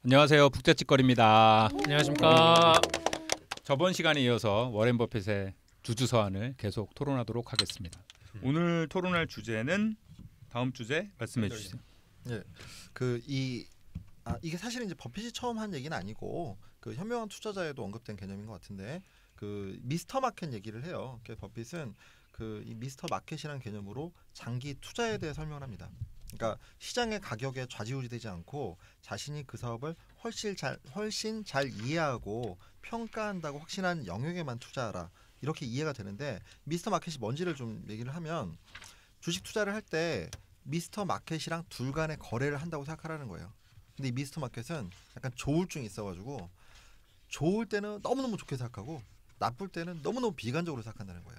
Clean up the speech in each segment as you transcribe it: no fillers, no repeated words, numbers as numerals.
안녕하세요. 북대찌거리입니다. 안녕하십니까. 저번 시간에 이어서 워렌 버핏의 주주서한을 계속 토론하도록 하겠습니다. 오늘 토론할 주제는 다음 주제 말씀해 주시죠. 예, 이게 사실은 이제 버핏이 처음 한 얘기는 아니고 그 현명한 투자자에도 언급된 개념인 것 같은데 그 미스터 마켓 얘기를 해요. 버핏은 이 미스터 마켓이라는 개념으로 장기 투자에 대해 설명을 합니다. 그러니까 시장의 가격에 좌지우지되지 않고 자신이 그 사업을 훨씬 잘 이해하고 평가한다고 확신한 영역에만 투자하라. 이렇게 이해가 되는데 미스터 마켓이 뭔지를 좀 얘기를 하면 주식 투자를 할 때 미스터 마켓이랑 둘 간의 거래를 한다고 생각하라는 거예요. 근데 이 미스터 마켓은 약간 조울증이 있어가지고 좋을 때는 너무너무 좋게 생각하고 나쁠 때는 너무너무 비관적으로 생각한다는 거예요.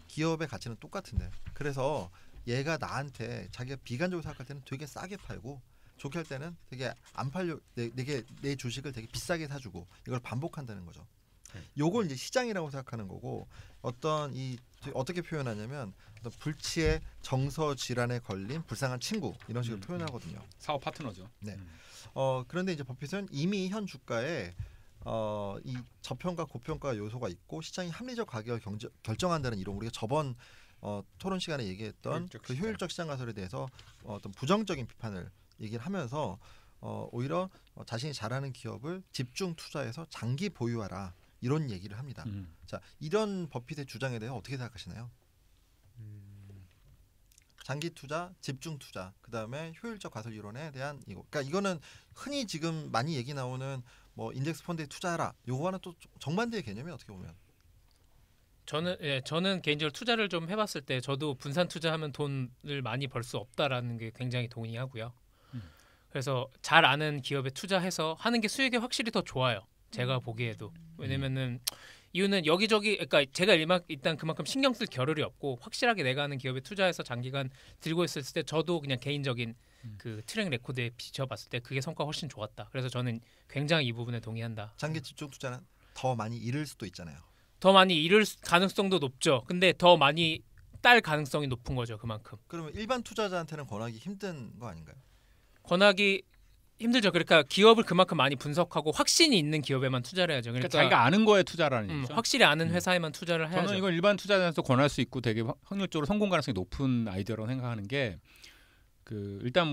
기업의 가치는 똑같은데 그래서 얘가 나한테 자기가 비관적으로 생각할 때는 되게 싸게 팔고 좋게 할 때는 되게 안 팔려 내 주식을 되게 비싸게 사주고 이걸 반복한다는 거죠. 요걸 이제 시장이라고 생각하는 거고 어떻게 표현하냐면 어떤 불치의 정서 질환에 걸린 불쌍한 친구 이런 식으로 표현하거든요. 사업 파트너죠. 네. 그런데 이제 버핏은 이미 현 주가에 이 저평가 고평가 요소가 있고 시장이 합리적 가격을 결정한다는 이론 우리가 저번 토론 시간에 얘기했던 효율적 시장 가설에 대해서 어떤 부정적인 비판을 얘기를 하면서 오히려 자신이 잘하는 기업을 집중 투자해서 장기 보유하라 이런 얘기를 합니다. 자, 이런 버핏의 주장에 대해 어떻게 생각하시나요? 장기 투자, 집중 투자, 그 다음에 효율적 가설 이론에 대한 이거. 그러니까 이거는 흔히 지금 많이 얘기 나오는 뭐 인덱스 펀드에 투자하라. 요거와는 또 정반대의 개념이 어떻게 보면. 저는 개인적으로 투자를 좀 해봤을 때 저도 분산 투자하면 돈을 많이 벌 수 없다라는 게 굉장히 동의하고요. 그래서 잘 아는 기업에 투자해서 하는 게 수익이 확실히 더 좋아요. 제가 보기에도. 왜냐면은 이유는 여기저기 그러니까 제가 일단 그만큼 신경 쓸 겨를이 없고 확실하게 내가 아는 기업에 투자해서 장기간 들고 있을 때 저도 그냥 개인적인 그 트랙 레코드에 비춰봤을 때 그게 성과가 훨씬 좋았다. 그래서 저는 굉장히 이 부분에 동의한다. 장기 집중 투자는 더 많이 잃을 수도 있잖아요. 더 많이 잃을 가능성도 높죠. 근데 더 많이 딸 가능성이 높은 거죠. 그만큼. 그러면 일반 투자자한테는 권하기 힘든 거 아닌가요? 권하기 힘들죠. 그러니까 기업을 그만큼 많이 분석하고 확신이 있는 기업에만 투자를 해야죠. 그러니까 자기가 아는 거에 투자라는 얘기죠. 확실히 아는 회사에만 투자를 해야죠. 저는 이걸 일반 투자자한테 권할 수 있고 되게 확률적으로 성공 가능성이 높은 아이디어라고 생각하는 게 일단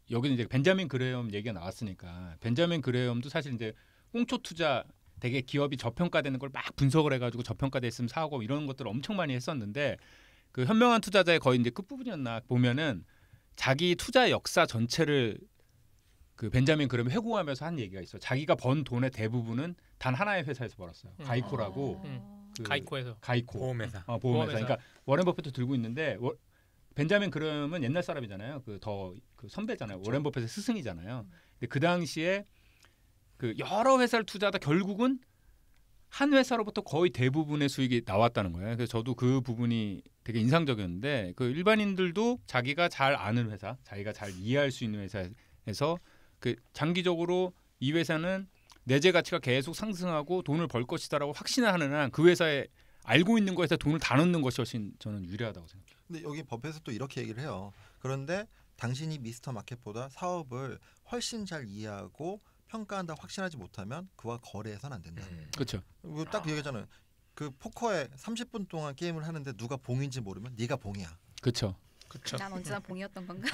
여기는 이제 벤자민 그레엄 얘기가 나왔으니까 벤자민 그레엄도 사실 이제 꽁초 투자 되게 기업이 저평가되는 걸 막 분석을 해가지고 저평가돼 있으면 사고 이런 것들을 엄청 많이 했었는데 그 현명한 투자자의 거의 이제 끝부분이었나 보면은 자기 투자 역사 전체를 그 벤자민 그레엄이 회고하면서 한 얘기가 있어. 자기가 번 돈의 대부분은 단 하나의 회사에서 벌었어요. 가이코라고. 가이코에서. 가이코. 보험회사. 보험회사. 그러니까 워렌 버핏도 들고 있는데 벤자민 그레엄은 옛날 사람이잖아요. 그 선배잖아요. 그렇죠. 워렌 버핏의 스승이잖아요. 근데 그 당시에 그 여러 회사를 투자하다 결국은 한 회사로부터 거의 대부분의 수익이 나왔다는 거예요. 그래서 저도 그 부분이 되게 인상적이었는데 그 일반인들도 자기가 잘 아는 회사, 자기가 잘 이해할 수 있는 회사에서 그 장기적으로 이 회사는 내재 가치가 계속 상승하고 돈을 벌 것이다라고 확신을 하는 한 그 회사에 알고 있는 거에서 돈을 다 넣는 것이 훨씬 저는 유리하다고 생각해요. 근데 여기 법에서 또 이렇게 얘기를 해요. 그런데 당신이 미스터 마켓보다 사업을 훨씬 잘 이해하고 평가한다 확신하지 못하면 그와 거래해서는 안 된다. 그렇죠. 딱 그 얘기잖아요. 그 포커에 30분 동안 게임을 하는데 누가 봉인지 모르면 네가 봉이야. 그렇죠. 난 언제나 봉이었던 건가?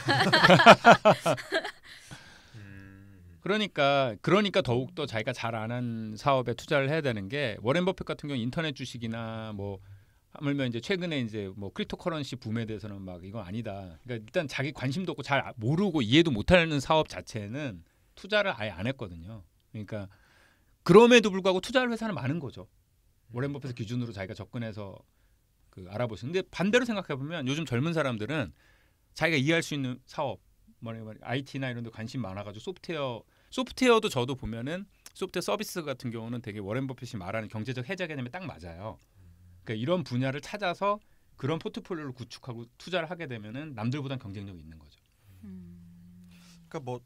그러니까 더욱 더 자기가 잘 아는 사업에 투자를 해야 되는 게 워렌 버핏 같은 경우 인터넷 주식이나 뭐 하물며 이제 최근에 이제 뭐 크립토커런시 붐에 대해서는 막 이건 아니다. 그러니까 일단 자기 관심도 없고 잘 모르고 이해도 못하는 사업 자체는 투자를 아예 안 했거든요. 그러니까 그럼에도 불구하고 투자할 회사는 많은 거죠. 워렌 버핏 기준으로 자기가 접근해서 알아볼 수 있는데 반대로 생각해 보면 요즘 젊은 사람들은 자기가 이해할 수 있는 사업, IT나 이런 데 관심 많아가지고 소프트웨어도 저도 보면은 소프트웨어 서비스 같은 경우는 되게 워렌 버핏이 말하는 경제적 해자 개념에 딱 맞아요. 그러니까 이런 분야를 찾아서 그런 포트폴리오를 구축하고 투자를 하게 되면은 남들보단 경쟁력이 있는 거죠. 그러니까 뭐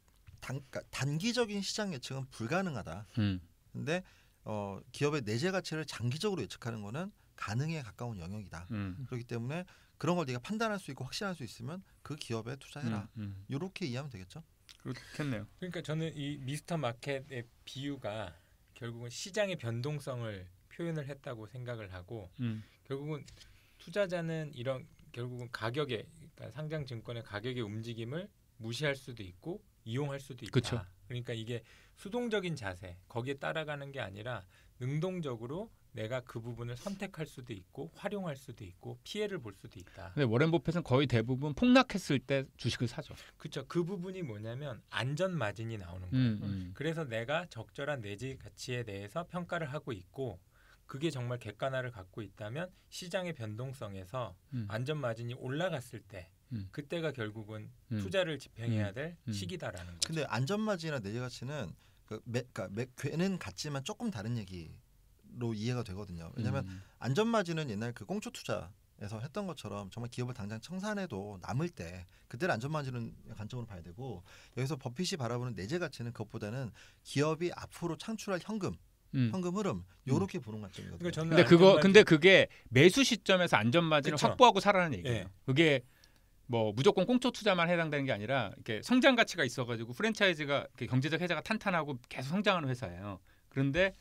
단기적인 시장 예측은 불가능하다. 근데 기업의 내재 가치를 장기적으로 예측하는 거는 가능에 가까운 영역이다. 그렇기 때문에 그런 걸 네가 판단할 수 있고 확신할 수 있으면 그 기업에 투자해라. 이렇게 이해하면 되겠죠. 그렇겠네요. 그러니까 저는 이 미스터 마켓의 비유가 결국은 시장의 변동성을 표현을 했다고 생각을 하고 결국은 투자자는 이런 결국은 가격의 그러니까 상장 증권의 가격의 움직임을 무시할 수도 있고 이용할 수도 있다. 그쵸. 그러니까 이게 수동적인 자세 거기에 따라가는 게 아니라 능동적으로 내가 그 부분을 선택할 수도 있고 활용할 수도 있고 피해를 볼 수도 있다. 근데 워렌 버핏은 거의 대부분 폭락했을 때 주식을 사죠. 그렇죠. 그 부분이 뭐냐면 안전 마진이 나오는 거예요. 그래서 내가 적절한 내재 가치에 대해서 평가를 하고 있고 그게 정말 객관화를 갖고 있다면 시장의 변동성에서 안전 마진이 올라갔을 때 그때가 결국은 투자를 집행해야 될 시기다라는 거죠. 근데 안전마진이나 내재 가치는 그러니까 괴는 같지만 조금 다른 얘기로 이해가 되거든요. 왜냐하면 안전마진은 옛날 그 꽁초 투자에서 했던 것처럼 정말 기업을 당장 청산해도 남을 때 그때를 안전마진은 관점으로 봐야 되고 여기서 버핏이 바라보는 내재 가치는 그것보다는 기업이 앞으로 창출할 현금 흐름 요렇게 보는 관점이거든요. 그러니까 근데 그게 매수 시점에서 안전 마진을 그쵸. 확보하고 사라는 얘기예요. 예. 그게 뭐 무조건 꽁초 투자만 해당되는 게 아니라 이렇게 성장 가치가 있어가지고 프랜차이즈가 이렇게 경제적 해자가 탄탄하고 계속 성장하는 회사예요. 그런데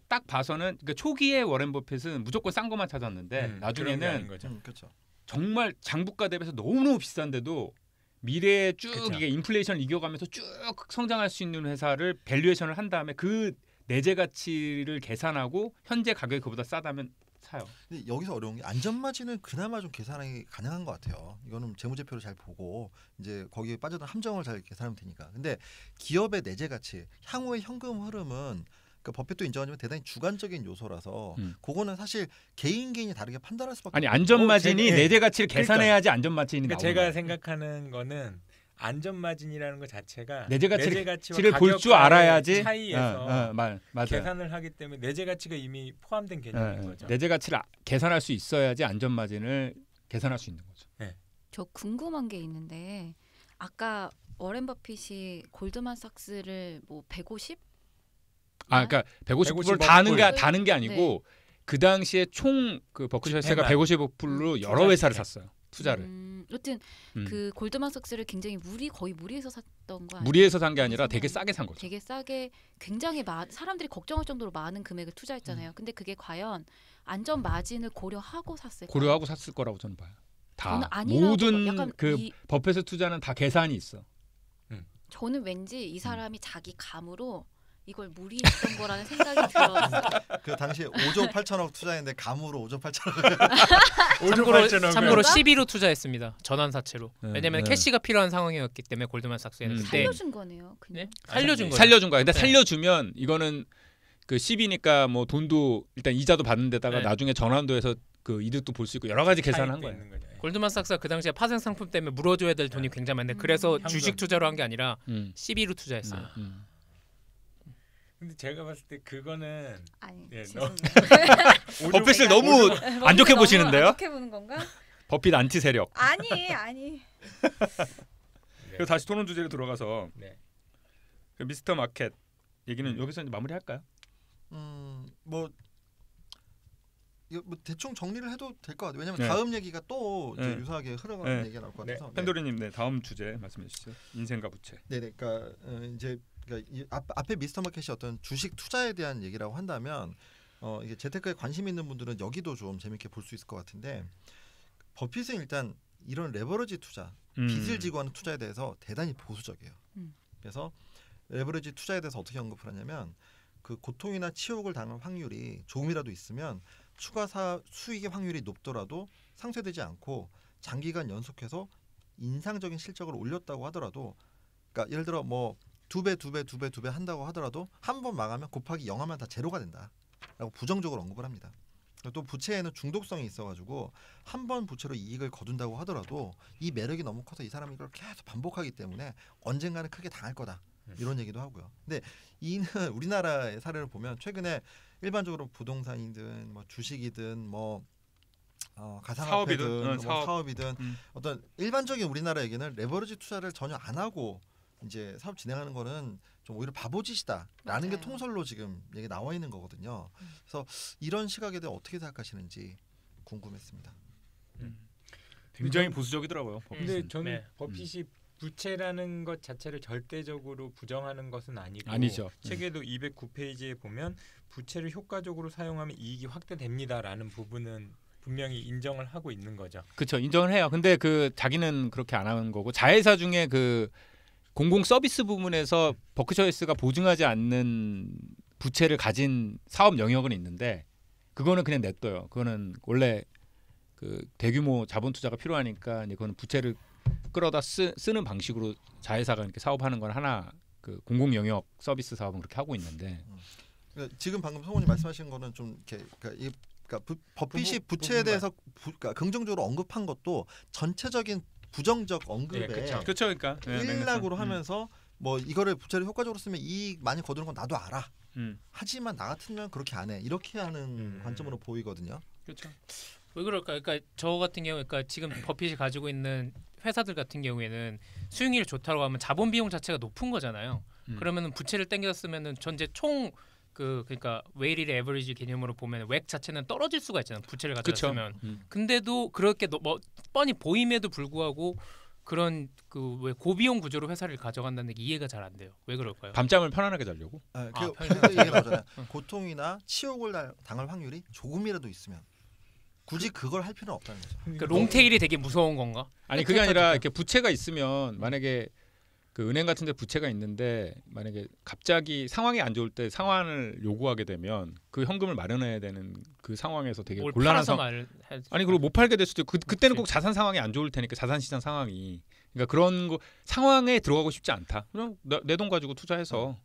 딱 봐서는 그러니까 초기에 워렌 버핏은 무조건 싼 것만 찾았는데 나중에는 그렇죠. 정말 장부가 대비해서 너무너무 비싼데도 미래에 쭉 그쵸. 이게 인플레이션을 이겨가면서 쭉 성장할 수 있는 회사를 밸류에이션을 한 다음에 그 내재 가치를 계산하고 현재 가격이 그보다 싸다면 사요. 근데 여기서 어려운 게 안전마진은 그나마 좀 계산이 가능한 것 같아요. 이거는 재무제표를 잘 보고 이제 거기에 빠져든 함정을 잘 계산하면 되니까. 근데 기업의 내재 가치, 향후의 현금 흐름은 그 버핏도 인정하지만 대단히 주관적인 요소라서 그거는 사실 개인이 다르게 판단할 수밖에. 아니 안전 마진이 내재 가치를 계산해야지 안전 마진이 그러니까 나오는 제가 거예요. 생각하는 거는 안전 마진이라는 것 자체가 내재 가치를 가치와 볼 줄 알아야지 차이에서 맞아요. 계산을 하기 때문에 내재 가치가 이미 포함된 개념인 거죠. 내재 가치를 계산할 수 있어야지 안전 마진을 계산할 수 있는 거죠. 저 궁금한 게 있는데 아까 워렌 버핏이 골드만삭스를 뭐 150? 그러니까 150불을 150억 다는 게 아니고 그 당시에 총 그 버크셔스가 150억 불로 여러 회사를 샀어요. 투자를. 여튼 그 골드만삭스를 굉장히 거의 무리해서 샀던 거 아니에요? 무리해서 산 게 아니라 되게 싸게 산 거죠. 되게 싸게 굉장히 사람들이 걱정할 정도로 많은 금액을 투자했잖아요. 근데 그게 과연 안전 마진을 고려하고 샀을까요? 고려하고 샀을 거라고 저는 봐요. 저는 다 아니라고 모든 약간 그 버핏의 투자는 다 계산이 있어. 저는 왠지 이 사람이 자기 감으로 이걸 무리했던 거라는 생각이 들었어요. 그 당시에 5조 8천억 투자했는데 감으로 5조 8천억. 참고로 12로 투자했습니다. 전환사채로. 왜냐면 네. 캐시가 필요한 상황이었기 때문에 골드만삭스에는 그때 살려준 거네요. 그냥. 네? 살려준 거예요. 살려준 거야. 근데 네. 살려주면 이거는 그 10이니까 뭐 돈도 일단 이자도 받는 데다가 네. 나중에 전환도 해서 그 이득도 볼 수 있고 여러 가지 계산한 거예요. 골드만삭스가 그 당시에 파생 상품 때문에 물어줘야 될 돈이 굉장히 많은데 그래서 현금. 주식 투자로 한 게 아니라 12로 투자했어요. 근데 제가 봤을 때 그거는 아니, 예, 죄송해요. 버핏을 너무 안 좋게 보시는데요? 안 좋게 보는 건가? 버핏 안티 세력. 아니. 그래서 다시 토론 주제로 들어가서 네. 그 미스터 마켓 얘기는 여기서 이제 마무리할까요? 뭐 이거 뭐 대충 정리를 해도 될 것 같아요. 왜냐면 네. 다음 얘기가 또 이제 네. 유사하게 흘러가는 네. 얘기가 나올 것 네. 같아서. 펜도리님, 네 다음 주제 말씀해 주시죠. 인생과 부채. 네, 그러니까 이제 그러니까 앞에 미스터 마켓이 어떤 주식 투자에 대한 얘기라고 한다면 이게 재테크에 관심 있는 분들은 여기도 좀 재밌게 볼 수 있을 것 같은데 버핏은 일단 이런 레버리지 투자, 빚을 지고 하는 투자에 대해서 대단히 보수적이에요. 그래서 레버리지 투자에 대해서 어떻게 언급을 하냐면 그 고통이나 치욕을 당할 확률이 조금이라도 있으면 추가 수익의 확률이 높더라도 상쇄되지 않고 장기간 연속해서 인상적인 실적을 올렸다고 하더라도 그러니까 예를 들어 뭐 2배 한다고 하더라도 한 번 망하면 곱하기 0하면 다 제로가 된다라고 부정적으로 언급을 합니다. 또 부채에는 중독성이 있어가지고 한 번 부채로 이익을 거둔다고 하더라도 이 매력이 너무 커서 이 사람이 이걸 계속 반복하기 때문에 언젠가는 크게 당할 거다 이런 얘기도 하고요. 근데 이는 우리나라의 사례를 보면 최근에 일반적으로 부동산이든 뭐 주식이든 뭐 가상화폐든 사업이든 어떤 일반적인 우리나라 얘기는 레버리지 투자를 전혀 안 하고 이제 사업 진행하는 거는 좀 오히려 바보짓이다라는 맞아요. 게 통설로 지금 얘기 나와 있는 거거든요. 그래서 이런 시각에 대해 어떻게 생각하시는지 궁금했습니다. 굉장히 보수적이더라고요. 근데 저는 네. 버핏이 부채라는 것 자체를 절대적으로 부정하는 것은 아니죠. 책에도 209페이지에 보면 부채를 효과적으로 사용하면 이익이 확대됩니다라는 부분은 분명히 인정을 하고 있는 거죠. 그렇죠. 인정을 해요. 근데 그 자기는 그렇게 안 하는 거고 자회사 중에 그 공공 서비스 부문에서 버크셔에스가 보증하지 않는 부채를 가진 사업 영역은 있는데 그거는 그냥 냅둬요. 그거는 원래 그 대규모 자본 투자가 필요하니까 이제 그거는 부채를 끌어다 쓰는 방식으로 자회사가 이렇게 사업하는 건 하나 그 공공 영역 서비스 사업은 그렇게 하고 있는데 그러니까 지금 방금 성훈이 말씀하신 거는 좀 이렇게 그러니까 버핏이 부채에 대해서 그러니까 긍정적으로 언급한 것도 전체적인 부정적 언급에 그렇죠. 그러니까 일락으로 하면서 뭐 이거를 부채를 효과적으로 쓰면 이익 많이 거두는 건 나도 알아. 하지만 나 같으면 그렇게 안 해. 이렇게 하는 관점으로 보이거든요. 그렇죠. 왜 그럴까? 그러니까 저 같은 경우, 그러니까 지금 버핏이 가지고 있는 회사들 같은 경우에는 수익률이 좋다고 하면 자본 비용 자체가 높은 거잖아요. 그러면은 부채를 땡겨서 쓰면은 전체 총 그러니까 웨이리드 에버리지 개념으로 보면 웩 자체는 떨어질 수가 있잖아요. 부채를 가져다 쓰면. 근데도 그렇게 뭐 뻔히 보임에도 불구하고 그런 그 왜 고비용 구조로 회사를 가져간다는 게 이해가 잘 안 돼요. 왜 그럴까요? 밤잠을 편안하게 자려고? 그 얘기 나오잖아요. 고통이나 치욕을 당할 확률이 조금이라도 있으면 굳이 그걸 할 필요는 없다는 거죠. 그러니까 롱테일이 되게 무서운 건가? 아니 그게 아니라 이렇게 부채가 있으면 만약에 그 은행 같은 데 부채가 있는데 만약에 갑자기 상황이 안 좋을 때 상환을 요구하게 되면 그 현금을 마련해야 되는 그 상황에서 되게 곤란한 상황. 아니 그리고 못 팔게 될 수도 있고 그때는 꼭 자산 상황이 안 좋을 테니까 자산 시장 상황이 그러니까 그런 거 상황에 들어가고 싶지 않다. 그냥 내 돈 가지고 투자해서.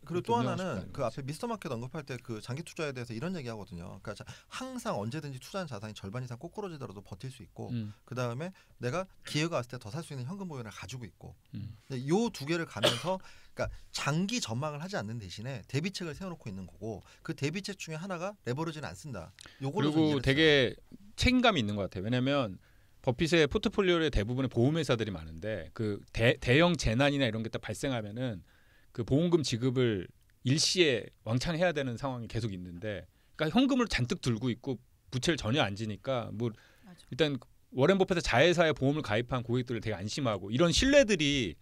그리고 또 하나는 그 앞에 미스터 마켓 언급할 때 그 장기 투자에 대해서 이런 얘기 하거든요. 그러니까 항상 언제든지 투자한 자산이 절반 이상 꼬꾸러지더라도 버틸 수 있고 그 다음에 내가 기회가 왔을 때 더 살 수 있는 현금 보유를 가지고 있고 요 두 개를 가면서 그러니까 장기 전망을 하지 않는 대신에 대비책을 세워놓고 있는 거고 그 대비책 중에 하나가 레버리지는 안 쓴다. 그리고 되게 책임감이 있는 것 같아요. 왜냐하면 버핏의 포트폴리오의 대부분의 보험회사들이 많은데 그 대형 재난이나 이런 게 딱 발생하면은 그 보험금 지급을 일시에 왕창 해야 되는 상황이 계속 있는데, 그러니까 현금을 잔뜩 들고 있고 부채를 전혀 안 지니까 뭐 일단 워렌 버핏의 자회사에 보험을 가입한 고객들을 되게 안심하고 이런 신뢰들이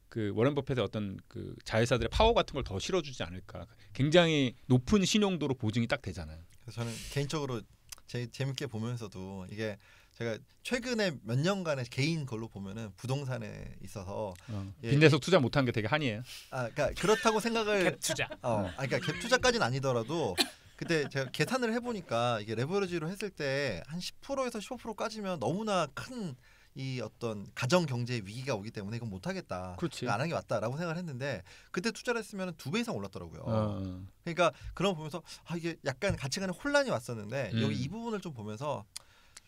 그 워렌 버핏의 어떤 그 자회사들의 파워 같은 걸 더 실어주지 않을까. 굉장히 높은 신용도로 보증이 딱 되잖아요. 그래서 저는 개인적으로 재밌게 보면서도 이게 제가 최근에 몇 년간의 개인 걸로 보면은 부동산에 있어서 빈대서 투자 못한 게 되게 한이에요. 그러니까 그렇다고 생각을 갭 투자. 그러니까 갭 투자까지는 아니더라도 그때 제가 계산을 해보니까 이게 레버리지로 했을 때 한 10%에서 15%까지면 너무나 큰 이 어떤 가정 경제 위기가 오기 때문에 이건 못하겠다. 그렇지. 안 하는 게 맞다라고 생각을 했는데 그때 투자를 했으면 2배 이상 올랐더라고요. 그러니까 그런 거 보면서 이게 약간 가치관에 혼란이 왔었는데 여기 이 부분을 좀 보면서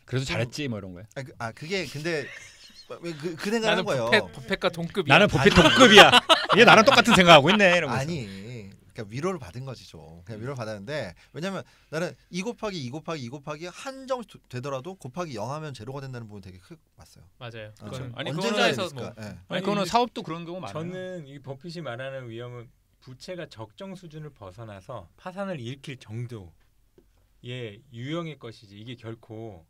그래서 잘했지 뭐 이런 거야. 그게 근데 그 생각하는 거예요. 버핏과 동급이야. 나는 버핏 동급이야. 얘 나랑 똑같은 생각하고 있네. 이런 아니. 그러니까 위로를 받은 거지죠. 그냥 위로를 받았는데 왜냐면 나는 2 곱하기 2 곱하기 2 곱하기 한 점씩 되더라도 곱하기 0 하면 제로가 된다는 부분이 되게 크게 봤어요. 맞아요. 아니 언제에서 아니 그거는 사업도 그런 경우 많아요. 저는 이 버핏이 말하는 위험은 부채가 적정 수준을 벗어나서 파산을 일으킬 정도의 유형의 것이지 이게 결코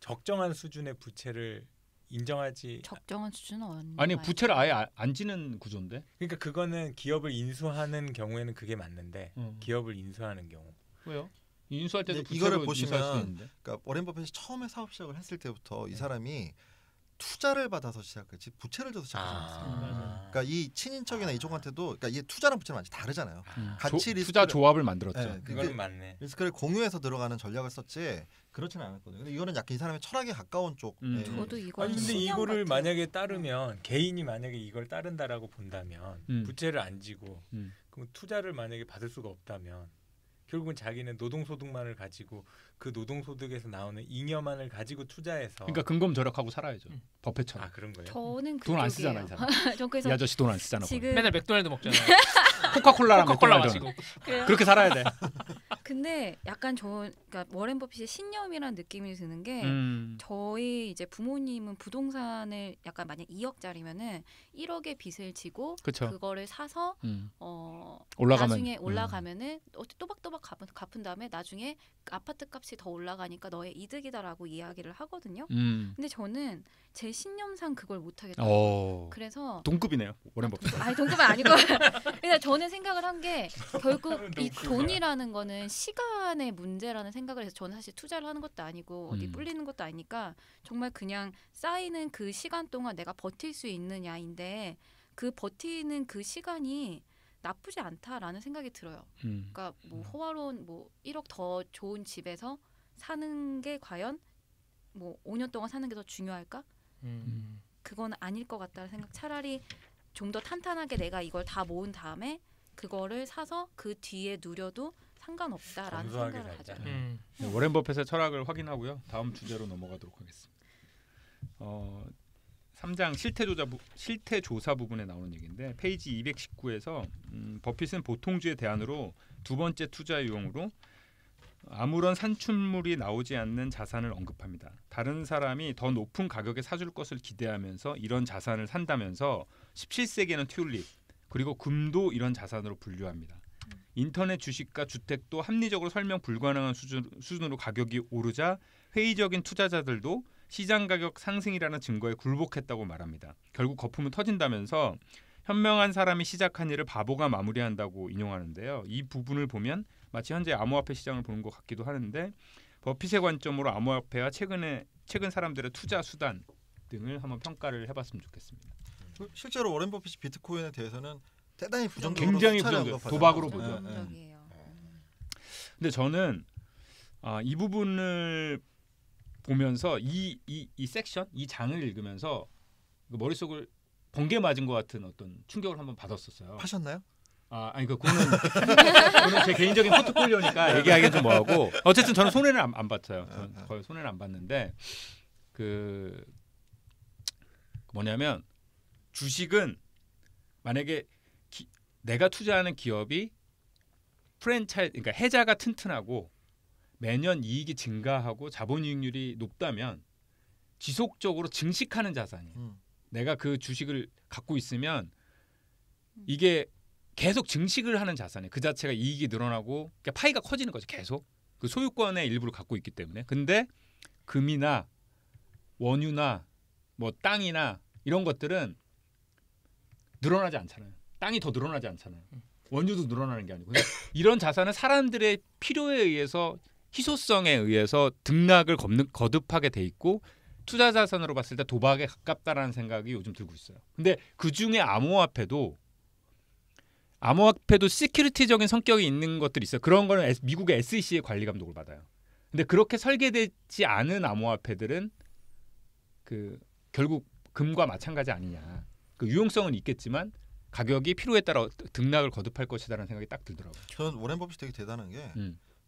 적정한 수준의 부채를 인정하지 적정한 수준은 아니 부채를 아예 안 지는 구조인데. 그러니까 그거는 기업을 인수하는 경우에는 그게 맞는데 기업을 인수하는 경우 왜요? 인수할 때도 이거를 보시면 그러니까 워렌 버핏이 처음에 사업 시작을 했을 때부터 이 사람이 투자를 받아서 시작했지 부채를 줘서 시작하지 않았어요. 그러니까 이 친인척이나 이쪽한테도 그러니까 이게 투자랑 부채는 완전히 다르잖아요. 같이 투자 조합을 만들었죠. 네, 그거는 맞네. 리스크를 공유해서 들어가는 전략을 썼지 그렇지는 않았거든요. 근데 이거는 약간 이 사람의 철학에 가까운 쪽. 저도 이거 아니 근데 이거를 만약에 따르면 개인이 만약에 이걸 따른다라고 본다면 부채를 안 지고 그럼 투자를 만약에 받을 수가 없다면 결국은 자기는 노동소득만을 가지고 그 노동소득에서 나오는 잉여만을 가지고 투자해서 그러니까 근검절약하고 살아야죠. 버핏처럼. 그런 거예요? 저는 돈 안 쓰잖아 이 사람. 전 이 아저씨 돈 안 쓰잖아. 지금 맨날 맥도날드 먹잖아요. 코카콜라랑 코카콜라 마시고 그렇게 살아야 돼. 근데 약간 그러니까 워렌 버핏의 신념이라는 느낌이 드는 게 저희 이제 부모님은 부동산을 약간 만약 2억짜리면은 1억의 빚을 지고 그쵸. 그거를 사서 올라가면 나중에 올라가면은 또박또박 갚은 다음에 나중에 아파트 값이 더 올라가니까 너의 이득이다라고 이야기를 하거든요. 근데 저는 제 신념상 그걸 못 하겠더라고요. 그래서 동급이네요. 워렌 버핏. 아니 동급은 아니고 그냥 저는 생각을 한 게 결국 이 돈이라는 거는 시간의 문제라는 생각을 해서 저는 사실 투자를 하는 것도 아니고 어디 불리는 것도 아니니까 정말 그냥 쌓이는 그 시간 동안 내가 버틸 수 있느냐인데 그 버티는 그 시간이 나쁘지 않다라는 생각이 들어요. 그러니까 뭐 호화로운 뭐 1억 더 좋은 집에서 사는 게 과연 뭐 5년 동안 사는 게 더 중요할까? 그건 아닐 것 같다는 생각. 차라리 좀 더 탄탄하게 내가 이걸 다 모은 다음에 그거를 사서 그 뒤에 누려도 상관없다라는 생각을 하죠. 네, 워렌 버핏의 철학을 확인하고요. 다음 주제로 넘어가도록 하겠습니다. 3장 실태 조사 부분에 나오는 얘기인데 페이지 219에서 버핏은 보통주의 대안으로 두 번째 투자 유형으로 아무런 산출물이 나오지 않는 자산을 언급합니다. 다른 사람이 더 높은 가격에 사줄 것을 기대하면서 이런 자산을 산다면서 17세기에는 튤립 그리고 금도 이런 자산으로 분류합니다. 인터넷 주식과 주택도 합리적으로 설명 불가능한 수준으로 가격이 오르자 회의적인 투자자들도 시장 가격 상승이라는 증거에 굴복했다고 말합니다. 결국 거품은 터진다면서 현명한 사람이 시작한 일을 바보가 마무리한다고 인용하는데요. 이 부분을 보면 마치 현재 암호화폐 시장을 보는 것 같기도 하는데 버핏의 관점으로 암호화폐와 최근 사람들의 투자 수단 등을 한번 평가를 해봤으면 좋겠습니다. 실제로 워렌 버핏이 비트코인에 대해서는 대단히 부정적으로 굉장히 부정적 도박으로 보죠. 부정적이에요. 근데 저는 이 부분을 보면서 이 섹션, 이 장을 읽으면서 머릿속을 번개 맞은 것 같은 어떤 충격을 한번 받았었어요. 파셨나요? 아니 그거는 제 개인적인 포트폴리오니까 얘기하기는 좀 뭐하고 어쨌든 저는 손해는 안 봤어요. 저는 거의 손해는 안 봤는데 그 뭐냐면 주식은 만약에 내가 투자하는 기업이 그러니까 해자가 튼튼하고 매년 이익이 증가하고 자본이익률이 높다면 지속적으로 증식하는 자산이에요. 내가 그 주식을 갖고 있으면 이게 계속 증식을 하는 자산이에요. 그 자체가 이익이 늘어나고 그러니까 파이가 커지는 거죠. 계속 그 소유권의 일부를 갖고 있기 때문에. 근데 금이나 원유나 뭐 땅이나 이런 것들은 늘어나지 않잖아요. 땅이 더 늘어나지 않잖아요. 원유도 늘어나는 게 아니고 이런 자산은 사람들의 필요에 의해서 희소성에 의해서 등락을 거듭하게 돼 있고 투자 자산으로 봤을 때 도박에 가깝다라는 생각이 요즘 들고 있어요. 근데 그중에 암호화폐도 시큐리티적인 성격이 있는 것들이 있어요. 그런 거는 미국의 SEC의 관리 감독을 받아요. 근데 그렇게 설계되지 않은 암호화폐들은 그 결국 금과 마찬가지 아니냐. 그 유용성은 있겠지만 가격이 필요에 따라 등락을 거듭할 것이다라는 생각이 딱 들더라고요. 저는 워렌 버핏이 되게 대단한 게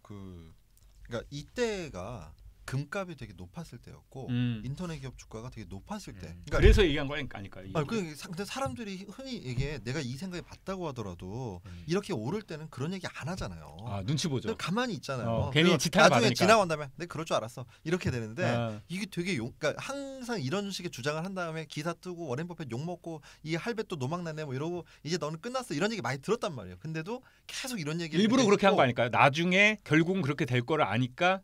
그러니까 이때가 금값이 되게 높았을 때였고 인터넷 기업 주가가 되게 높았을 때. 그러니까 그래서 얘기한 거 아닐까요? 근데 사람들이 흔히 이게 내가 이 생각이 맞다고 하더라도 이렇게 오를 때는 그런 얘기 안 하잖아요. 눈치 보죠. 가만히 있잖아요. 괜히 지탄을 나중에 받으니까. 지나간 다음에 내가 그럴 줄 알았어. 이렇게 되는데 이게 되게 그러니까 항상 이런 식의 주장을 한 다음에 기사 뜨고 워렌 버핏 욕 먹고 이 할배 또 노망나네 뭐 이러고 이제 너는 끝났어 이런 얘기 많이 들었단 말이에요. 근데도 계속 이런 얘기를 일부러 그렇게 한 거 아닐까요? 나중에 결국은 그렇게 될 거를 아니까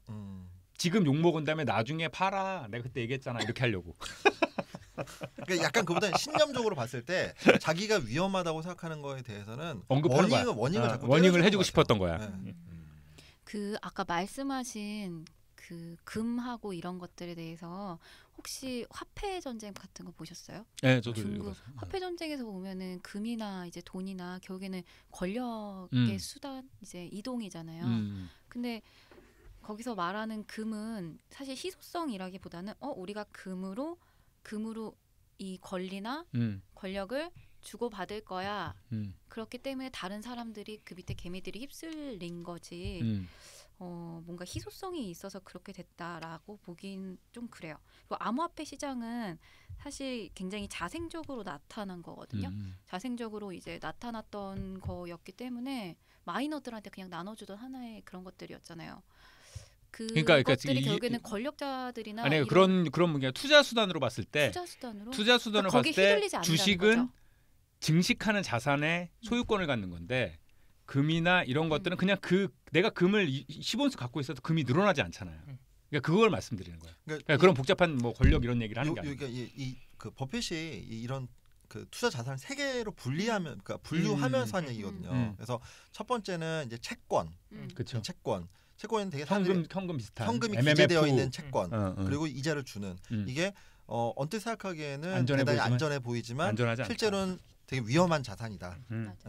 지금 욕 먹은 다음에 나중에 팔아. 내가 그때 얘기했잖아. 이렇게 하려고. 그러니까 약간 그보다 신념적으로 봤을 때 자기가 위험하다고 생각하는 거에 대해서는 언급하는 거야. 원인을 해주고 싶었던 거야. 그 아까 말씀하신 그 금하고 이런 것들에 대해서 혹시 화폐 전쟁 같은 거 보셨어요? 네, 저도 중국 화폐 전쟁에서 보면은 금이나 이제 돈이나 결국에는 권력의 수단 이제 이동이잖아요. 근데 거기서 말하는 금은 사실 희소성이라기보다는 우리가 금으로 이 권리나 권력을 주고받을 거야. 그렇기 때문에 다른 사람들이 그 밑에 개미들이 휩쓸린 거지. 뭔가 희소성이 있어서 그렇게 됐다라고 보긴 좀 그래요. 그리고 암호화폐 시장은 사실 굉장히 자생적으로 나타난 거거든요. 자생적으로 이제 나타났던 거였기 때문에 마이너들한테 그냥 나눠주던 하나의 그런 것들이었잖아요. 그러니까 것들이 결국에는 권력자들이나 아니 그런 문제가 투자 수단으로 봤을 때 투자 수단으로 봤을 때 주식은 거죠. 증식하는 자산의 소유권을 갖는 건데 금이나 이런 것들은 그냥 내가 금을 10온스 갖고 있어도 금이 늘어나지 않잖아요. 그러니까 그걸 말씀드리는 거예요. 그러니까 그런 복잡한 뭐 권력 이런 얘기를 하는 게 아니고. 그러니까 그 버핏이 이런 그 투자 자산을 세 개로 그러니까 분류하면서 한 얘기거든요. 그래서 첫 번째는 이제 채권, 그렇죠. 채권은 되게 현금 비슷한 현금이 MMF. 기재되어 있는 채권 그리고 이자를 주는 이게 언뜻 생각하기에는 안전해 대단히 보이지만, 안전해 보이지만 실제로는 되게 위험한 자산이다.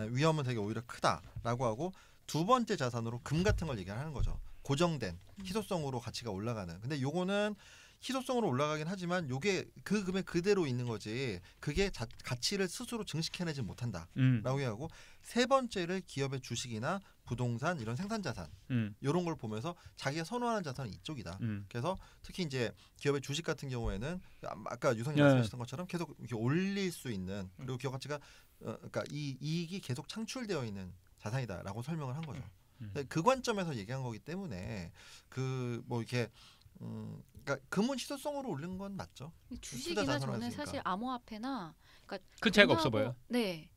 위험은 되게 오히려 크다라고 하고 두 번째 자산으로 금 같은 걸 얘기하는 거죠. 고정된 희소성으로 가치가 올라가는. 근데 요거는 희소성으로 올라가긴 하지만 요게 그 금액 그대로 있는 거지 그게 가치를 스스로 증식해내지 못한다라고 하고 세 번째를 기업의 주식이나 부동산 이런 생산자산 이런 걸 보면서 자기가 선호하는 자산은 이쪽이다. 그래서 특히 이제 기업의 주식 같은 경우에는 아까 유성님 말씀하셨던 것처럼 계속 이렇게 올릴 수 있는 그리고 기업 가치가 그러니까 이 이익이 계속 창출되어 있는 자산이다라고 설명을 한 거죠. 그 관점에서 얘기한 거기 때문에 그 뭐 이렇게 그러니까 금은 희소성으로 올린 건 맞죠. 주식이나 저는 사실 암호화폐나 그러니까 큰 차이가 없어 보여요. 네.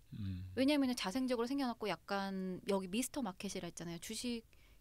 왜냐하면 자생적으로 생겨났고 약간 여기 미스터 마켓이라 했잖아요.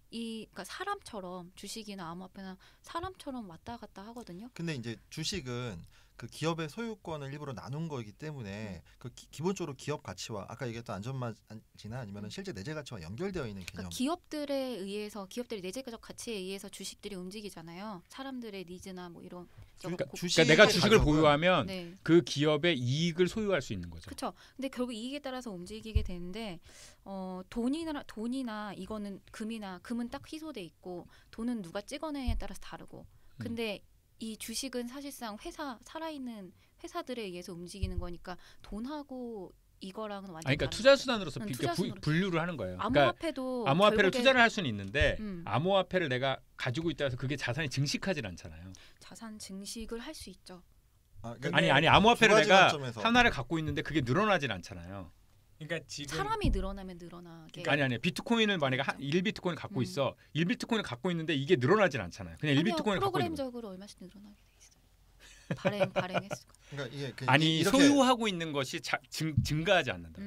그러니까 사람처럼 주식이나 암호화폐나 사람처럼 왔다 갔다 하거든요. 근데 이제 주식은 그 기업의 소유권을 일부러 나눈 거이기 때문에 그 기본적으로 기업 가치와 아까 얘기했던 안전마진이나 아니면 실제 내재 가치와 연결되어 있는 개념. 그러니까 기업들의 내재적 가치에 의해서 주식들이 움직이잖아요. 사람들의 니즈나 뭐 이런. 그러니까 내가 주식을 보유하면 그 기업의 이익을 소유할 수 있는 거죠. 그렇죠. 근데 결국 이익에 따라서 움직이게 되는데 돈이나 이거는 금은 딱 희소돼 있고 돈은 누가 찍어내냐에 따라서 다르고. 근데 이 주식은 사실상 살아있는 회사들에 의해서 움직이는 거니까 돈하고 이거랑은 완전 그러니까 투자 수단으로서 분류를 하는 거예요. 암호화폐를 투자를 할 수는 있는데 암호화폐를 내가 가지고 있다 해서 그게 자산이 증식하질 않잖아요. 자산 증식을 할 수 있죠. 아니 암호화폐를 내가 하나를 갖고 있는데 그게 늘어나질 않잖아요. 그러니까 지금 사람이 늘어나면 늘어나게. 아니 비트코인을 만약에 1비트코인을 갖고 있어. 1비트코인을 갖고 있는데 이게 늘어나질 않잖아요. 그냥 1비트코인을 갖고 있는 거예요. 프로그램적으로 얼마씩 늘어나게 돼 있어요. 발행했을 거. 그러니까 이게 소유하고 있는 것이 증가하지 않는다.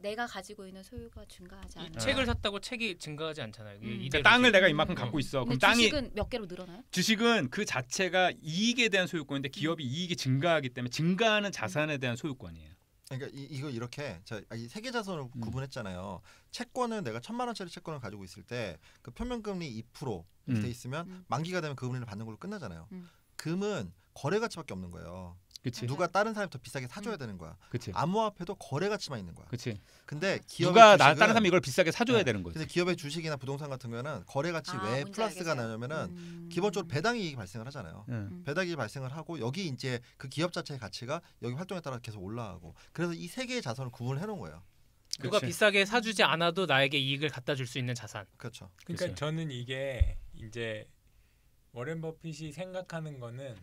내가 가지고 있는 소유가 증가하지 않는다. 책을 샀다고 책이 증가하지 않잖아요. 그러니까 땅을 내가 이만큼 갖고 있어. 그럼 주식은 몇 개로 늘어나요? 주식은 그 자체가 이익에 대한 소유권인데 기업이 이익이 증가하기 때문에 증가하는 자산에 대한 소유권이에요. 그러니까 이거 이렇게 이 세계 자산을 구분했잖아요. 채권은 내가 1,000만 원짜리 채권을 가지고 있을 때 그 표면금리 2% 돼 있으면 만기가 되면 그 금리를 받는 걸로 끝나잖아요. 금은 거래 가치밖에 없는 거예요. 그치. 누가 다른 사람이 더 비싸게 사줘야 되는 거야. 그치. 암호화폐도 거래 가치만 있는 거야. 그치. 근데 누가 다른 사람이 이걸 비싸게 사줘야 되는 거지. 근데 기업의 주식이나 부동산 같은 경우는 거래 가치 왜 플러스가 나냐면은 기본적으로 배당 이익이 발생을 하잖아요. 배당 이익이 발생을 하고 여기 이제 그 기업 자체의 가치가 여기 활동에 따라 계속 올라가고 그래서 이 세 개의 자산을 구분을 해놓은 거예요. 누가 비싸게 사주지 않아도 나에게 이익을 갖다 줄 수 있는 자산. 그렇죠. 그러니까 그렇죠. 저는 이게 이제 워렌 버핏이 생각하는 거는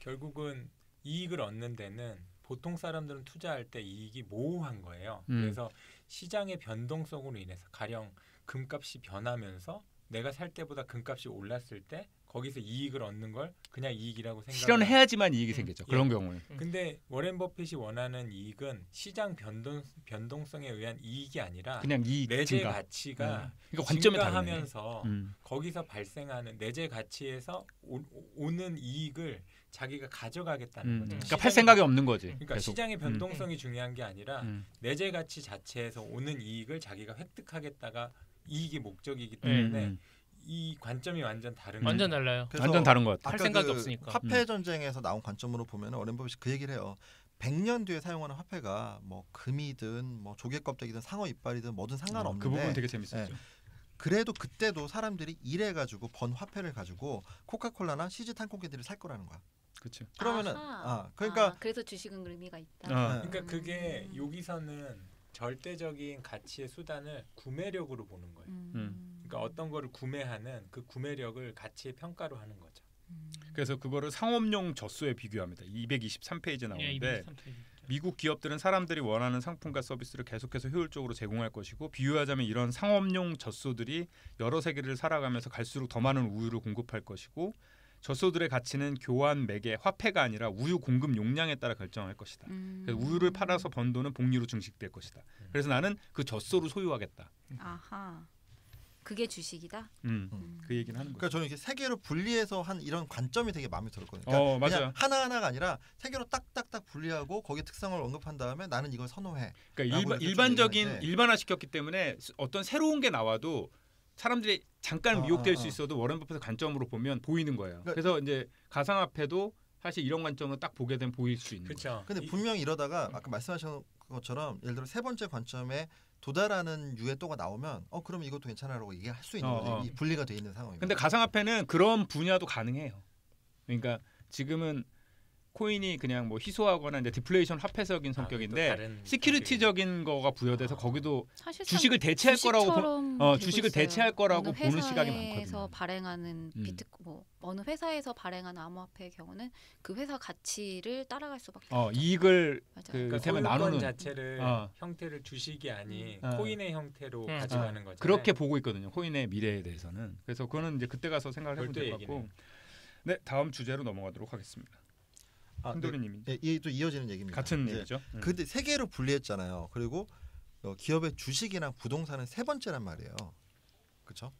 결국은 이익을 얻는 데는 보통 사람들은 투자할 때 이익이 모호한 거예요. 그래서 시장의 변동성으로 인해서 가령 금값이 변하면서 내가 살 때보다 금값이 올랐을 때 거기서 이익을 얻는 걸 그냥 이익이라고 생각해요. 실현해야지만 이익이 생기죠. 그런 경우에. 근데 워렌 버핏이 원하는 이익은 시장 변동성에 의한 이익이 아니라 그냥 이익 내재 증가. 가치가 그러니까 관점이 증가하면서 거기서 발생하는 내재 가치에서 오는 이익을 자기가 가져가겠다는 거죠. 그러니까 팔 생각이 없는 거지. 그러니까 계속. 시장의 변동성이 중요한 게 아니라 내재 가치 자체에서 오는 이익을 자기가 획득하겠다가 이익이 목적이기 때문에 이 관점이 완전 다른 거예요. 완전 달라요. 완전 다른 것 같아요. 할 생각이 없으니까. 화폐 전쟁에서 나온 관점으로 보면 워렌 버핏이 그 얘기를 해요. 100년 뒤에 사용하는 화폐가 뭐 금이든 뭐 조개 껍데기든 상어 이빨이든 뭐든 상관없는데 그 부분 되게 재밌었죠. 그래도 그때도 사람들이 일해가지고 번 화폐를 가지고 코카콜라나 CG 탄콩캔디를 살 거라는 거야. 그렇죠. 그러면은 그러니까 그래서 주식은 의미가 있다. 그러니까 그게 여기서는 절대적인 가치의 수단을 구매력으로 보는 거예요. 그러니까 어떤 거를 구매하는 그 구매력을 가치의 평가로 하는 거죠. 그래서 그거를 상업용 젖소에 비교합니다. 223페이지 나오는데 미국 기업들은 사람들이 원하는 상품과 서비스를 계속해서 효율적으로 제공할 것이고 비유하자면 이런 상업용 젖소들이 여러 세기를 살아가면서 갈수록 더 많은 우유를 공급할 것이고 젖소들의 가치는 교환 매개 화폐가 아니라 우유 공급 용량에 따라 결정할 것이다. 그래서 우유를 팔아서 번 돈은 복리로 증식될 것이다. 그래서 나는 그 젖소를 소유하겠다. 아하. 그게 주식이다. 그 얘기는 하는 거죠. 그러니까 저는 이렇게 세 개로 분리해서 한 이런 관점이 되게 마음에 들었거든요. 그러니까 맞아요. 그냥 하나하나가 아니라 세 개로 딱딱딱 분리하고 거기 특성을 언급한 다음에 나는 이걸 선호해. 그러니까 일반적인 일반화시켰기 때문에 어떤 새로운 게 나와도 사람들이 잠깐 미혹될 수 있어도 워런 버핏의 관점으로 보면 보이는 거예요. 그래서 이제 가상화폐도 사실 이런 관점으로 딱 보게 되면 보일 수 있는 거죠. 근데 분명히 이러다가 아까 말씀하신 것처럼 예를 들어 세 번째 관점에 도달하는 유의 또가 나오면 그럼 이것도 괜찮아라고 얘기할 수 있는 거죠. 이 분리가 돼 있는 상황입니다. 근데 가상화폐는 그런 분야도 가능해요. 그러니까 지금은 코인이 그냥 뭐 희소하거나 이제 디플레이션 화폐적인 성격인데 시큐리티적인 거가 부여돼서 거기도 주식을 대체할 거라고 주식을 대체할 거라고 보는 시각이 많거든요. 회사에서 발행하는 어느 회사에서 발행하는 암호화폐의 경우는 그 회사 가치를 따라갈 수밖에 없죠. 이익을 그러니까 소유권 나누는 자체를 형태를 주식이 아닌 코인의 형태로 가져가는 거죠. 그렇게 보고 있거든요. 코인의 미래에 대해서는. 그래서 그거는 이제 그때 가서 생각을 해볼 될 것 같고. 네, 다음 주제로 넘어가도록 하겠습니다. 한도리님이 또 이어지는 얘기입니다. 같은 얘기죠. 근데 세 개로 분리했잖아요. 그리고 기업의 주식이랑 부동산은 세 번째란 말이에요. 그렇죠?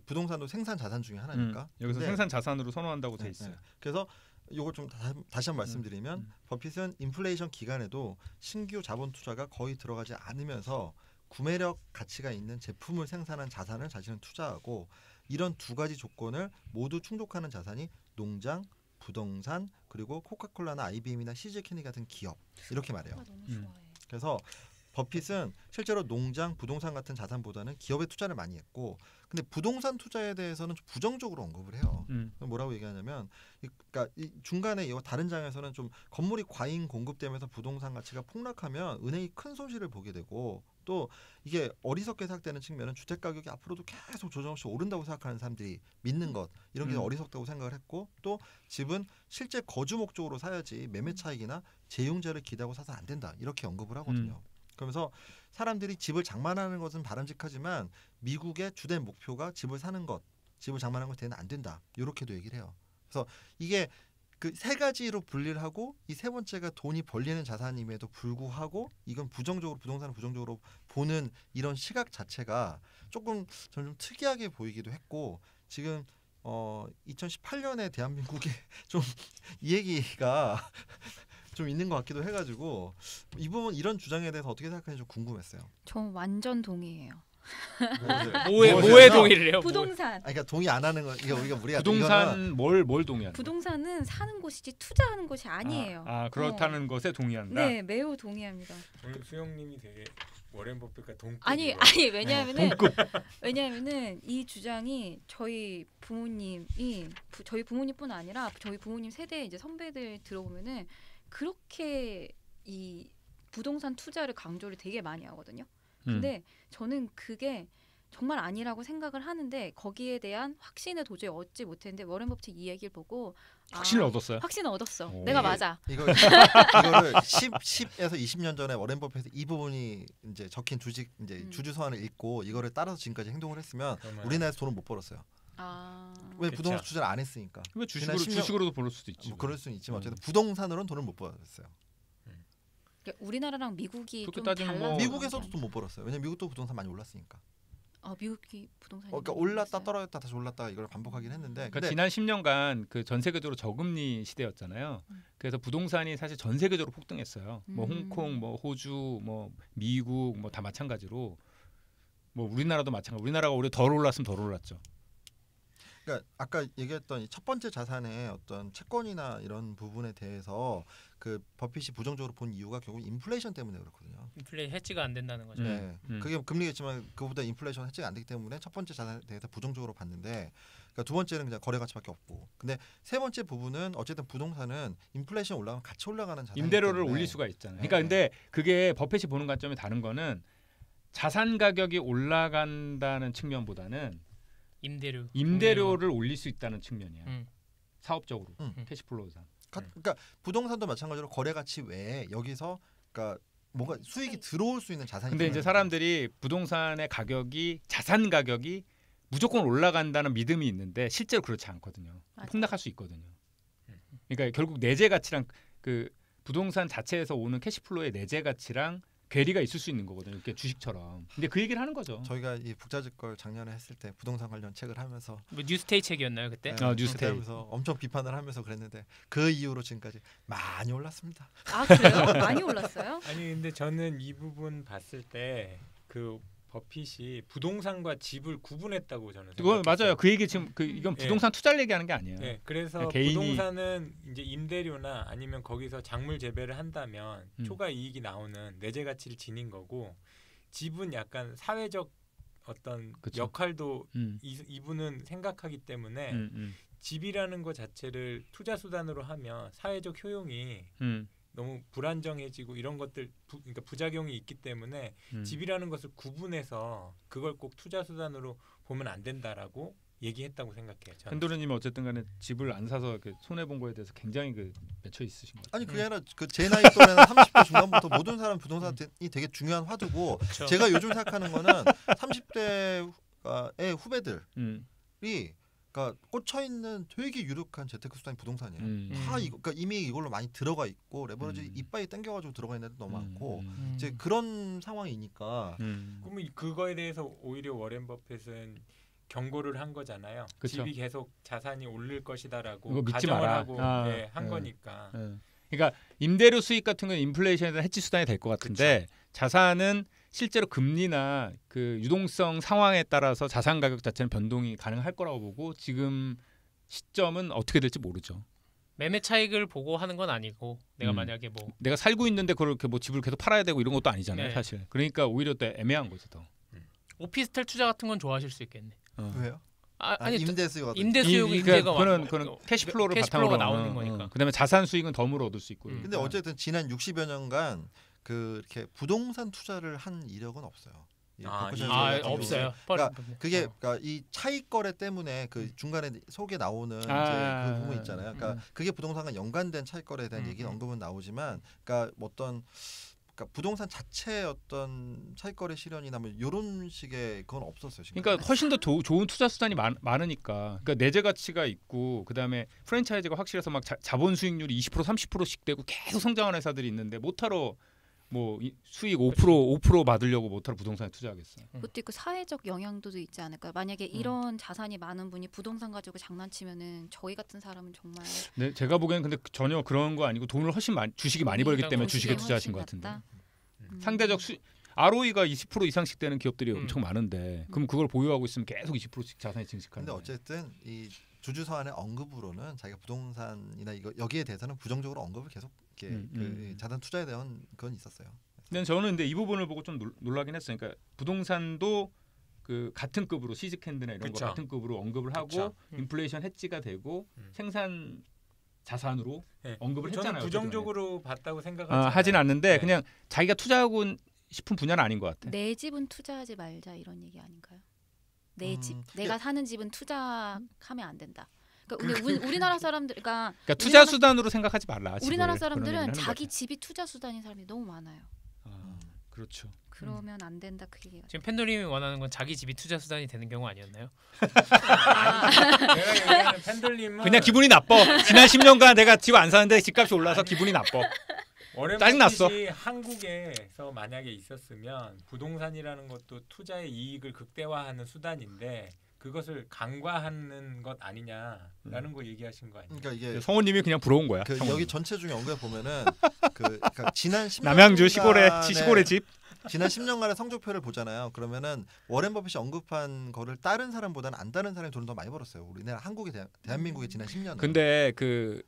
부동산도 생산 자산 중에 하나니까. 여기서 생산 자산으로 선호한다고 돼 있어요. 그래서 이걸 좀 다시 한번 말씀드리면 버핏은 인플레이션 기간에도 신규 자본 투자가 거의 들어가지 않으면서 구매력 가치가 있는 제품을 생산한 자산을 자신은 투자하고 이런 두 가지 조건을 모두 충족하는 자산이 농장, 부동산 그리고 코카콜라나 IBM이나 CJ 케니 같은 기업 이렇게 말해요. 너무 좋아해. 그래서 버핏은 실제로 농장, 부동산 같은 자산보다는 기업에 투자를 많이 했고 근데 부동산 투자에 대해서는 좀 부정적으로 언급을 해요. 뭐라고 얘기하냐면 그러니까 이 중간에 다른 장에서는 좀 건물이 과잉 공급되면서 부동산 가치가 폭락하면 은행이 큰 손실을 보게 되고 또 이게 어리석게 생각되는 측면은 주택 가격이 앞으로도 계속 조정 없이 오른다고 생각하는 사람들이 믿는 것 이런 게 어리석다고 생각을 했고 또 집은 실제 거주 목적으로 사야지 매매 차익이나 재용자를 기대하고 사서 안 된다 이렇게 언급을 하거든요. 그러면서 사람들이 집을 장만하는 것은 바람직하지만 미국의 주된 목표가 집을 사는 것, 집을 장만하는 것 되는 안 된다 이렇게도 얘기를 해요. 그래서 이게 그 세 가지로 분리를 하고 이 세 번째가 돈이 벌리는 자산임에도 불구하고 이건 부정적으로 부동산을 부정적으로 보는 이런 시각 자체가 조금 저는 좀 특이하게 보이기도 했고 지금 2018년에 대한민국에 좀 이 얘기가 좀 있는 것 같기도 해가지고 이 부분 이런 주장에 대해서 어떻게 생각하는지 좀 궁금했어요. 저 완전 동의해요. 뭐에 동의를 해요? 부동산. 그러니까 동의 안 하는 거 이게 우리가 부동산 뭘 동의하는? 부동산은 사는 곳이지 투자하는 곳이 아니에요. 그렇다는 것에 동의한다. 네, 매우 동의합니다. 오늘 수영님이 되게 워렌 버핏과 동급. 아니 왜냐하면은 이 주장이 저희 부모님뿐 아니라 저희 부모님 세대 이제 선배들 들어보면은 그렇게 이 부동산 투자를 강조를 되게 많이 하거든요. 근데 저는 그게 정말 아니라고 생각을 하는데 거기에 대한 확신을 도저히 얻지 못했는데 워렌 버핏 이 얘기를 보고 확신을 얻었어요? 확신을 얻었어. 내가 맞아. 이거를 10에서 20년 전에 워렌 버핏이 이 부분이 이제 적힌 주식 이제 주주 서한을 읽고 이거를 따라서 지금까지 행동을 했으면 우리나라에서 돈을 못 벌었어요. 왜 부동산 투자를 안 했으니까. 왜 주식으로도 벌을 수도 있지. 그럴 수는 있지만 어쨌든 부동산으로는 돈을 못 벌었어요. 우리나라랑 미국이 좀 달라. 미국에서도 돈 못 벌었어요. 왜냐면 미국도 부동산 많이 올랐으니까. 미국이 부동산이 그러니까 올랐다 떨어졌다 다시 올랐다 이걸 반복하긴 했는데. 그러니까 지난 10년간 그 전 세계적으로 저금리 시대였잖아요. 그래서 부동산이 사실 전 세계적으로 폭등했어요. 뭐 홍콩, 뭐 호주, 뭐 미국, 뭐 다 마찬가지로 뭐 우리나라도 마찬가지. 우리나라가 오히려 덜 올랐으면 덜 올랐죠. 그러니까 아까 얘기했던 이 첫 번째 자산의 어떤 채권이나 이런 부분에 대해서 그 버핏이 부정적으로 본 이유가 결국 인플레이션 때문에 그렇거든요. 인플레 해지가 안 된다는 거죠. 네, 그게 금리겠지만 그보다 인플레이션 해지가 안 되기 때문에 첫 번째 자산에 대해서 부정적으로 봤는데, 그러니까 두 번째는 그냥 거래 가치밖에 없고, 근데 세 번째 부분은 어쨌든 부동산은 인플레이션 올라가면 같이 올라가는 자산. 임대료를 올릴 수가 있잖아요. 그러니까 근데 그게 버핏이 보는 관점이 다른 거는 자산 가격이 올라간다는 측면보다는 임대료를 올릴 수 있다는 측면이야. 사업적으로 캐시플로우상. 그러니까 부동산도 마찬가지로 거래 가치 외에 여기서 그러니까 뭔가 수익이 들어올 수 있는 자산이. 근데 이제 사람들이 부동산의 가격이 자산 가격이 무조건 올라간다는 믿음이 있는데 실제로 그렇지 않거든요. 맞아요. 폭락할 수 있거든요. 그러니까 결국 내재 가치랑 그 부동산 자체에서 오는 캐시플로의 내재 가치랑 괴리가 있을 수 있는 거거든요. 이렇게 주식처럼. 근데 그 얘기를 하는 거죠. 저희가 이 북자직 걸 작년에 했을 때 부동산 관련 책을 하면서 뭐 뉴스테이 책이었나요 그때? 뉴스테이. 하면서 엄청 비판을 하면서 그랬는데 그 이후로 지금까지 많이 올랐습니다. 아 그래요? 많이 올랐어요? 아니 근데 저는 이 부분 봤을 때 그 버핏이 부동산과 집을 구분했다고 저는 그거 생각했어요. 맞아요. 그 얘기 지금 이건 부동산 투자를 얘기하는 게 아니에요. 네, 그래서 개인이- 부동산은 이제 임대료나 아니면 거기서 작물 재배를 한다면 초과 이익이 나오는 내재 가치를 지닌 거고, 집은 약간 사회적 어떤 그쵸. 역할도 음. 이분은 생각하기 때문에 집이라는 것 자체를 투자 수단으로 하면 사회적 효용이 너무 불안정해지고 이런 것들 그러니까 부작용이 있기 때문에 집이라는 것을 구분해서 그걸 꼭 투자 수단으로 보면 안 된다라고 얘기했다고 생각해요. 저는. 펜도르님은 어쨌든 간에 집을 안 사서 손해 본 거에 대해서 굉장히 맺혀 있으신 것 같아요. 아니 그게 아니라 그 제 나이 또래는 30대 중반부터 모든 사람 부동산이 되게 중요한 화두고 그렇죠. 제가 요즘 생각하는 거는 30대의 후배들이 그러니까 꽂혀 있는 되게 유력한 재테크 수단이 부동산이에요. 다 이거 그러니까 이미 이걸로 많이 들어가 있고 레버리지 이빨이 당겨가지고 들어가 있는 데도 너무 많고 이제 그런 상황이니까 그러면 그거에 대해서 오히려 워렌 버핏은 경고를 한 거잖아요. 그쵸. 집이 계속 자산이 오를 것이다라고 그거 믿지 가정을 마라. 하고 한 거니까. 그러니까 임대료 수익 같은 건 인플레이션에 대한 해지 수단이 될 것 같은데 자산은 실제로 금리나 그 유동성 상황에 따라서 자산 가격 자체는 변동이 가능할 거라고 보고 지금 시점은 어떻게 될지 모르죠. 매매 차익을 보고 하는 건 아니고 내가 만약에 뭐 내가 살고 있는데 그렇게 뭐 집을 계속 팔아야 되고 이런 것도 아니잖아요, 네. 사실. 그러니까 오히려 또 애매한 거죠, 더. 오피스텔 투자 같은 건 좋아하실 수 있겠네. 왜요? 아니 임대 수요가 임대 수요가 임대가 그런 캐시플로를 바탕으로 나오는 거니까. 그다음에 자산 수익은 덤으로 얻을 수 있고. 근데 어쨌든 지난 60여 년간 그 이렇게 부동산 투자를 한 이력은 없어요. 없어요. 그러니까 그게 그러니까 이 차익 거래 때문에 그 중간에 속에 나오는 이제 그 부분 있잖아요. 그러니까 그게 부동산과 연관된 차익 거래에 대한 얘기는 언급은 나오지만, 그러니까 어떤 그러니까 부동산 자체의 어떤 차익 거래 실현이나 뭐 이런 식의 그건 없었어요. 지금. 그러니까 훨씬 더 좋은 투자 수단이 많으니까. 그러니까 내재 가치가 있고 그다음에 프랜차이즈가 확실해서 막 자본 수익률이 20% 30%씩 되고 계속 성장하는 회사들이 있는데 못하러 뭐 수익 5% 받으려고 못하러 부동산에 투자하겠어요. 그것도 있고 사회적 영향도도 있지 않을까요? 만약에 이런 자산이 많은 분이 부동산 가지고 장난치면은 저희 같은 사람은 정말. 네, 제가 보기에는 근데 전혀 그런 거 아니고 돈을 훨씬 주식이 많이 벌기 때문에 주식에 투자하신 것 같은데. 상대적 ROE가 20% 이상씩 되는 기업들이 엄청 많은데 그럼 그걸 보유하고 있으면 계속 20%씩 자산이 증식하는. 근데 어쨌든 이 주주 서한의 언급으로는 자기가 부동산이나 이거 여기에 대해서는 부정적으로 언급을 계속 이렇게 그 자산 투자에 대한 그건 있었어요. 근데 이 부분을 보고 좀 놀라긴 했어요. 그러니까 부동산도 그 같은 급으로 시즈캔드나 이런 그쵸. 거 같은 급으로 언급을 하고 그쵸. 인플레이션 해지가 되고 생산 자산으로 네. 언급을 저는 했잖아요. 부정적으로 봤다고 생각하지 하진 않는데 네. 그냥 자기가 투자하고 싶은 분야는 아닌 것 같아. 내 집은 투자하지 말자 이런 얘기 아닌가요? 내 집, 예. 내가 사는 집은 투자하면 안 된다. 그러니까 근데 우리나라 사람들, 그러니까 투자 수단으로 생각하지 말라. 우리나라 집을. 그런 사람들은 얘기를 하는 자기 것 집이 투자 수단인 사람이 너무 많아요. 같아. 그렇죠. 그러면 안 된다 그 얘기가. 지금 팬더님이 원하는 건 자기 집이 투자 수단이 되는 경우 아니었나요? 내가 얘기하는 팬들님은 그냥 기분이 나빠. 지난 10년간 내가 집 안 사는데 집값이 올라서 기분이 나빠. 워렌 짜증났어. 버핏이 한국에서 만약에 있었으면 부동산이라는 것도 투자의 이익을 극대화하는 수단인데 그것을 간과하는 것 아니냐라는 거 얘기하신 거 아니에요? 그러니까 이게 성우님이 그냥 부러운 거야. 그 여기 전체 중에 언급해 보면은 그러니까 지난 10년간의 남양주 시골의 집. 지난 10년간의 성적표를 보잖아요. 그러면은 워렌 버핏이 언급한 거를 다른 사람보다는 안 다른 사람이 돈을 더 많이 벌었어요. 우리나라 한국이 대한민국의 지난 10년. 근데 그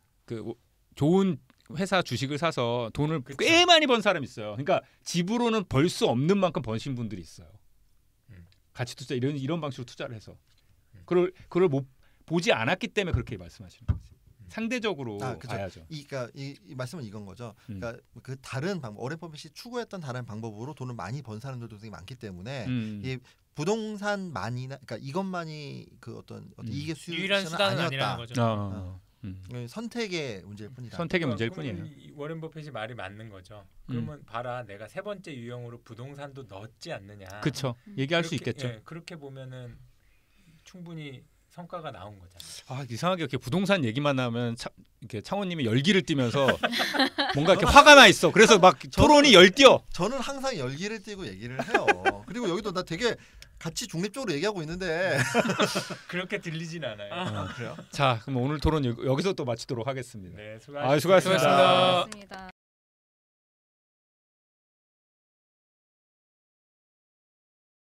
좋은 회사 주식을 사서 돈을 그쵸. 꽤 많이 번 사람이 있어요. 그러니까 집으로는 벌 수 없는 만큼 버신 분들이 있어요. 가치 투자 이런 방식으로 투자를 해서 그걸 못 보지 않았기 때문에 그렇게 말씀하시는 거지. 상대적으로 봐야죠. 그러니까 이 말씀은 이건 거죠. 그러니까 그 다른 방법, 워렌 버핏이 추구했던 다른 방법으로 돈을 많이 번 사람들도 되게 많기 때문에 이 부동산만이나 그러니까 이것만이 그 어떤 이익의 유일한 수단은 수단은 아니었다. 아니라는 거죠. 선택의 문제일 뿐이다. 선택의 문제일 그러면 뿐이에요. 이 워렌 버핏이 말이 맞는 거죠. 그러면 봐라, 내가 세 번째 유형으로 부동산도 넣었지 않느냐. 그렇죠. 얘기할 수 그렇게, 있겠죠. 예, 그렇게 보면은 충분히 성과가 나온 거잖아요. 아 이상하게 이렇게 부동산 얘기만 하면 이렇게 창호님이 열기를 띠면서 뭔가 이렇게 화가 나 있어. 그래서 막 토론이 열띠어. 저는 항상 열기를 띠고 얘기를 해요. 그리고 여기도 나 되게 같이 중립적으로 얘기하고 있는데 그렇게 들리진 않아요. 그래요? 자 그럼 오늘 토론 여기서 또 마치도록 하겠습니다. 네, 수고하셨습니다. 수고하셨습니다. 맞습니다.